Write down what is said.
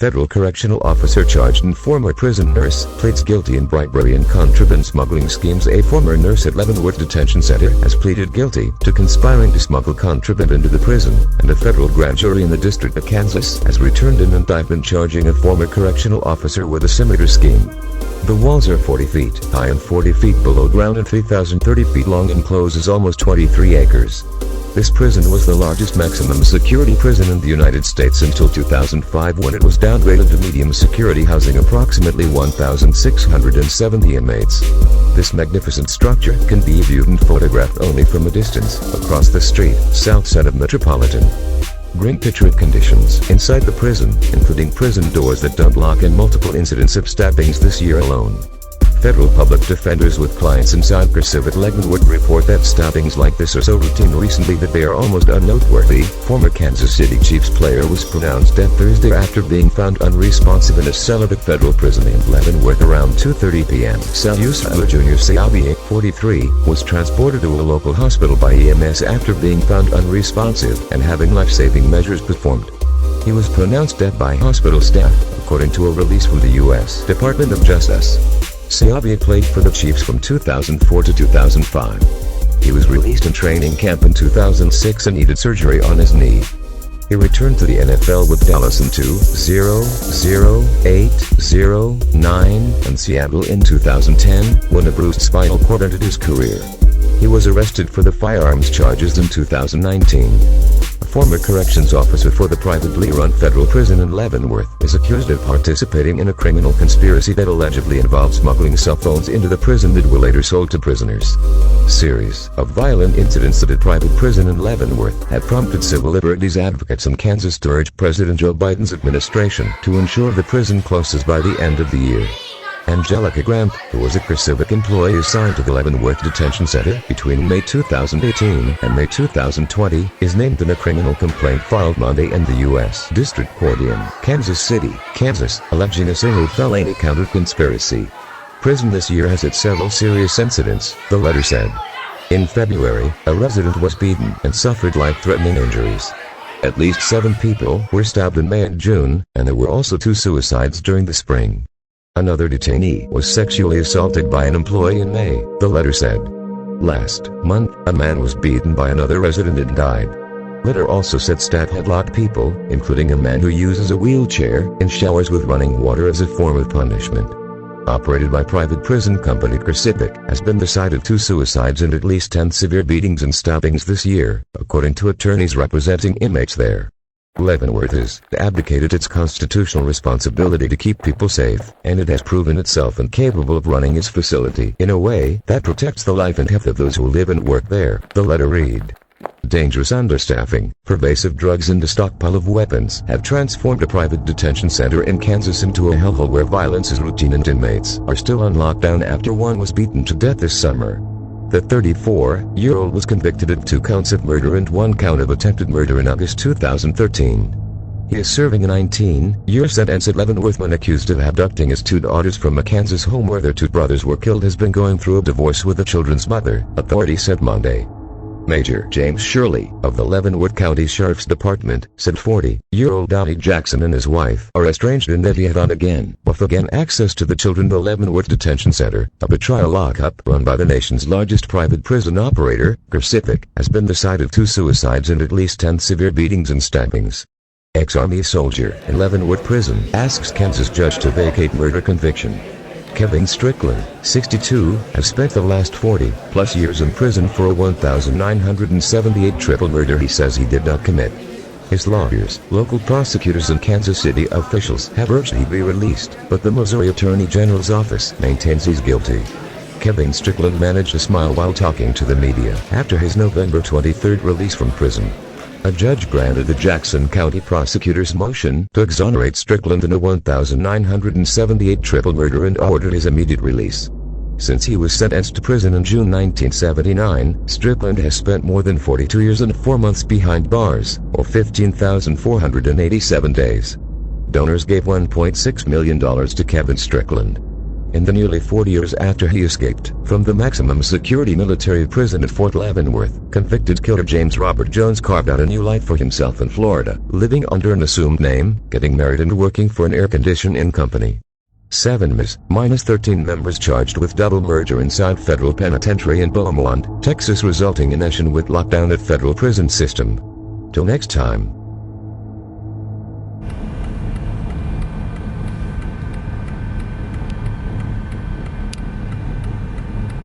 Federal correctional officer charged in former prison nurse pleads guilty in bribery and contraband smuggling schemes. A former nurse at Leavenworth Detention Center has pleaded guilty to conspiring to smuggle contraband into the prison, and a federal grand jury in the District of Kansas has returned an indictment charging a former correctional officer with a similar scheme. The walls are 40 feet high and 40 feet below ground and 3,030 feet long, and encloses almost 23 acres. This prison was the largest maximum security prison in the United States until 2005, when it was downgraded to medium security, housing approximately 1,670 inmates. This magnificent structure can be viewed and photographed only from a distance, across the street, south side of Metropolitan. Bring picture of conditions inside the prison, including prison doors that don't lock and multiple incidents of stabbings this year alone. Federal public defenders with clients inside CRCIV Leavenworth report that stabbings like this are so routine recently that they are almost unnoteworthy. Former Kansas City Chiefs player was pronounced dead Thursday after being found unresponsive in a cell of a federal prison in Leavenworth around 2:30 p.m. Sal Usala Jr. Seabier, 43, was transported to a local hospital by EMS after being found unresponsive and having life-saving measures performed. He was pronounced dead by hospital staff, according to a release from the U.S. Department of Justice. Seabier played for the Chiefs from 2004 to 2005. He was released in training camp in 2006 and needed surgery on his knee. He returned to the NFL with Dallas in 2008-09 and Seattle in 2010, when a bruised spinal cord ended his career. He was arrested for the firearms charges in 2019. A former corrections officer for the privately run federal prison in Leavenworth is accused of participating in a criminal conspiracy that allegedly involved smuggling cell phones into the prison that were later sold to prisoners. Series of violent incidents at a private prison in Leavenworth have prompted civil liberties advocates in Kansas to urge President Joe Biden's administration to ensure the prison closes by the end of the year. Angelica Grant, who was a CRCIV employee assigned to the Leavenworth Detention Center between May 2018 and May 2020, is named in a criminal complaint filed Monday in the U.S. District Court in Kansas City, Kansas, alleging a single felony count of conspiracy. Prison this year has had several serious incidents, the letter said. In February, a resident was beaten and suffered life-threatening injuries. At least 7 people were stabbed in May and June, and there were also 2 suicides during the spring. Another detainee was sexually assaulted by an employee in May, the letter said. Last month, a man was beaten by another resident and died. Letter also said staff had locked people, including a man who uses a wheelchair, in showers with running water as a form of punishment. Operated by private prison company CRCIV, has been the site of 2 suicides and at least 10 severe beatings and stabbings this year, according to attorneys representing inmates there. Leavenworth has abdicated its constitutional responsibility to keep people safe, and it has proven itself incapable of running its facility in a way that protects the life and health of those who live and work there, the letter read. Dangerous understaffing, pervasive drugs and a stockpile of weapons have transformed a private detention center in Kansas into a hellhole where violence is routine and inmates are still on lockdown after one was beaten to death this summer. The 34-year-old was convicted of 2 counts of murder and 1 count of attempted murder in August 2013. He is serving a 19-year sentence at Leavenworth when accused of abducting his 2 daughters from a Kansas home where their 2 brothers were killed. Has been going through a divorce with the children's mother, authorities said Monday. Major James Shirley, of the Leavenworth County Sheriff's Department, said 40-year-old Donnie Jackson and his wife are estranged and that he had on-again, off-again access to the children. The Leavenworth Detention Center, a trial lockup run by the nation's largest private prison operator, CRCIV, has been the site of 2 suicides and at least 10 severe beatings and stabbings. Ex-Army soldier in Leavenworth Prison asks Kansas judge to vacate murder conviction. Kevin Strickland, 62, has spent the last 40-plus years in prison for a 1,978 triple murder he says he did not commit. His lawyers, local prosecutors and Kansas City officials have urged he be released, but the Missouri Attorney General's office maintains he's guilty. Kevin Strickland managed to smile while talking to the media after his November 23 release from prison. A judge granted the Jackson County prosecutor's motion to exonerate Strickland in a 1,978 triple murder and ordered his immediate release. Since he was sentenced to prison in June 1979, Strickland has spent more than 42 years and 4 months behind bars, or 15,487 days. Donors gave $1.6 million to Kevin Strickland. In the nearly 40 years after he escaped from the maximum security military prison at Fort Leavenworth, convicted killer James Robert Jones carved out a new life for himself in Florida, living under an assumed name, getting married and working for an air conditioning company. 7 minus 13 members charged with double murder inside federal penitentiary in Beaumont, Texas, resulting in nationwide lockdown at federal prison system. Till next time.